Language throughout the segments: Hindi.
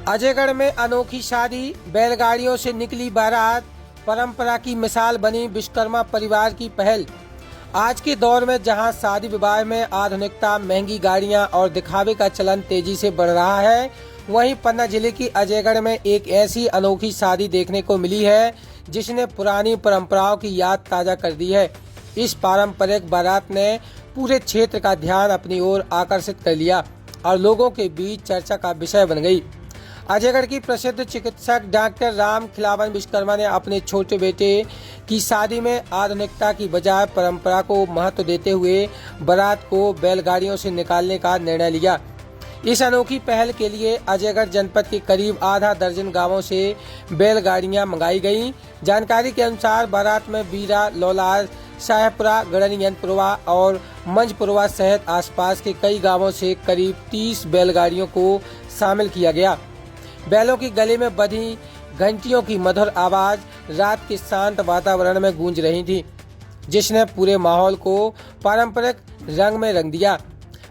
अजयगढ़ में अनोखी शादी, बैलगाड़ियों से निकली बारात, परंपरा की मिसाल बनी विश्वकर्मा परिवार की पहल। आज के दौर में जहां शादी विवाह में आधुनिकता, महंगी गाड़ियां और दिखावे का चलन तेजी से बढ़ रहा है, वहीं पन्ना जिले की अजयगढ़ में एक ऐसी अनोखी शादी देखने को मिली है जिसने पुरानी परंपराओं की याद ताजा कर दी है। इस पारंपरिक बारात ने पूरे क्षेत्र का ध्यान अपनी ओर आकर्षित कर लिया और लोगों के बीच चर्चा का विषय बन गई। अजयगढ़ की प्रसिद्ध चिकित्सक डॉक्टर राम खिलावन विश्वकर्मा ने अपने छोटे बेटे की शादी में आधुनिकता की बजाय परंपरा को महत्व देते हुए बारात को बैलगाड़ियों से निकालने का निर्णय लिया। इस अनोखी पहल के लिए अजयगढ़ जनपद के करीब आधा दर्जन गांवों से बैलगाड़ियां मंगाई गईं। जानकारी के अनुसार बारात में बीरा, लौलार, शाहपुरा, गढ़नियंतपुरवा और मंझपुरवा सहित आसपास के कई गांवों से करीब 30 बैलगाड़ियों को शामिल किया गया। बैलों की गले में बंधी घंटियों की मधुर आवाज रात के शांत वातावरण में गूंज रही थी, जिसने पूरे माहौल को पारंपरिक रंग में रंग दिया।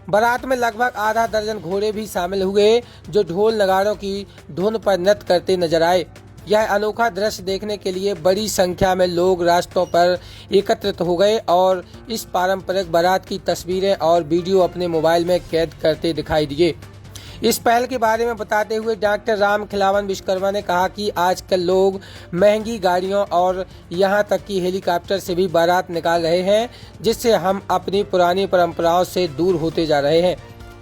बारात में लगभग आधा दर्जन घोड़े भी शामिल हुए जो ढोल नगाड़ों की धुन पर नृत्य करते नजर आए। यह अनोखा दृश्य देखने के लिए बड़ी संख्या में लोग रास्तों पर एकत्रित हो गए और इस पारंपरिक बारात की तस्वीरें और वीडियो अपने मोबाइल में कैद करते दिखाई दिए। इस पहल के बारे में बताते हुए डॉक्टर राम खिलावन विश्वकर्मा ने कहा कि आजकल लोग महंगी गाड़ियों और यहां तक कि हेलीकॉप्टर से भी बारात निकाल रहे हैं, जिससे हम अपनी पुरानी परंपराओं से दूर होते जा रहे हैं।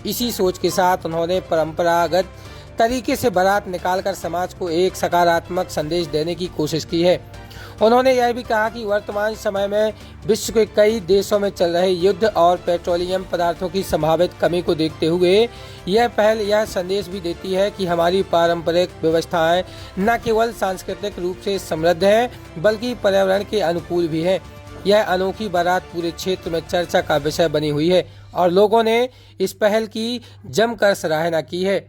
इसी सोच के साथ उन्होंने परंपरागत तरीके से बारात निकालकर समाज को एक सकारात्मक संदेश देने की कोशिश की है। उन्होंने यह भी कहा कि वर्तमान समय में विश्व के कई देशों में चल रहे युद्ध और पेट्रोलियम पदार्थों की संभावित कमी को देखते हुए यह पहल यह संदेश भी देती है कि हमारी पारंपरिक व्यवस्थाएं न केवल सांस्कृतिक रूप से समृद्ध हैं बल्कि पर्यावरण के अनुकूल भी हैं। यह अनोखी बारात पूरे क्षेत्र में चर्चा का विषय बनी हुई है और लोगों ने इस पहल की जमकर सराहना की है।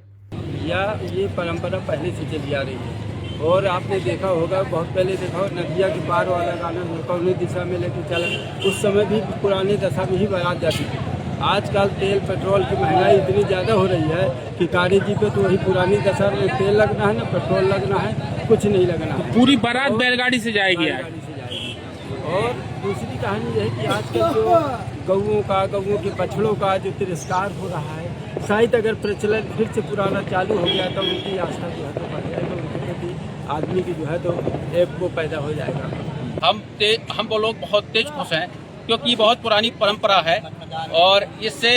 ये परंपरा पहले से चली आ रही है और आपने देखा होगा, बहुत पहले देखा हो नदिया के पार वाला गाना कौनी दिशा में लेके चला, उस समय भी पुरानी दशा में ही बारात जाती थी। आजकल तेल पेट्रोल की महंगाई इतनी ज़्यादा हो रही है कि काली जी पे तो वही पुरानी दशा में तेल लगना है, ना पेट्रोल लगना है, कुछ नहीं लगना है। पूरी बारात बैलगाड़ी से जाएगी। और दूसरी कहानी यह है कि आजकल जो गऊओं के बछड़ों का जो तिरस्कार हो रहा है, शायद अगर प्रचलन फिर से पुराना चालू हो गया तो उनकी आस्था जो है तो बढ़ जाएगा, उनके प्रति आदमी की जो है तो एक वो पैदा हो जाएगा। हम वो लोग बहुत तेज खुश हैं क्योंकि बहुत पुरानी परंपरा है और इससे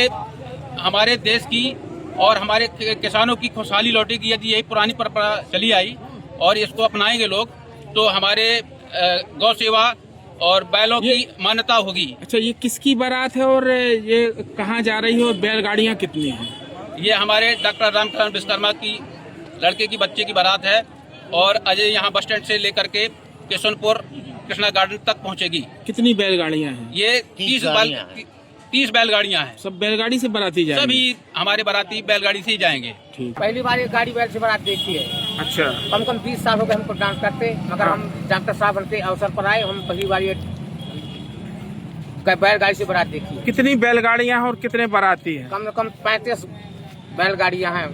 हमारे देश की और हमारे किसानों की खुशहाली लौटेगी। यदि यही पुरानी परंपरा चली आई और इसको अपनाएंगे लोग तो हमारे गौ सेवा और बैलों की मान्यता होगी। अच्छा, ये किसकी बारात है और ये कहाँ जा रही है और बैलगाड़ियाँ कितनी हैं? ये हमारे डॉक्टर राम खिलावन विश्वकर्मा की लड़के की बच्चे की बारात है और अजय यहाँ बस स्टैंड से लेकर के किशनपुर कृष्णा गार्डन तक पहुँचेगी। कितनी बैलगाड़ियाँ हैं? ये 30 बैलगाड़ियाँ हैं। सब बैलगाड़ी से बाराती जाएंगे? सभी हमारे बाराती बैलगाड़ी से ही जाएंगे। ठीक। पहली बार ये गाड़ी बैल से बारात देखी है। अच्छा। कम 20 साल हो गए हमको डांस करते, मगर हम डॉक्टर साहब बनते अवसर पर आए, हम पहली बार ये बैलगाड़ी से बारात देखी है। कितनी बैलगाड़ियाँ हैं और कितने बाराती हैं? कम से कम 35 बैलगाड़ियाँ हैं।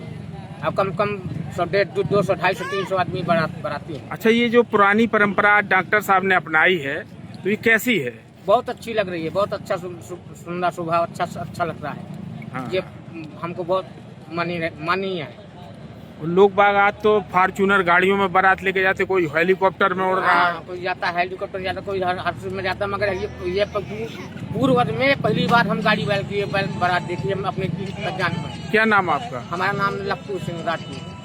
अब कम 150, 200, 250, 300 आदमी बाराती है। अच्छा, ये जो पुरानी परंपरा डॉक्टर साहब ने अपनाई है तो ये कैसी है? बहुत अच्छी लग रही है, बहुत अच्छा सुंदर स्वभाव अच्छा लग रहा है। हाँ। ये हमको बहुत माननीय है। लोग बाग आज तो फॉर्च्यूनर गाड़ियों में बारात लेके जाते, कोई हेलीकॉप्टर में उड़ रहा है, कोई जाता है हेलीकॉप्टर जाता, कोई हर में जाता, मगर ये पूर्व में पहली बार हम गाड़ी बैल की बारात देखी हम अपने जान में। क्या नाम आपका? हमारा नाम लक्ष्मण सिंह राजपूत।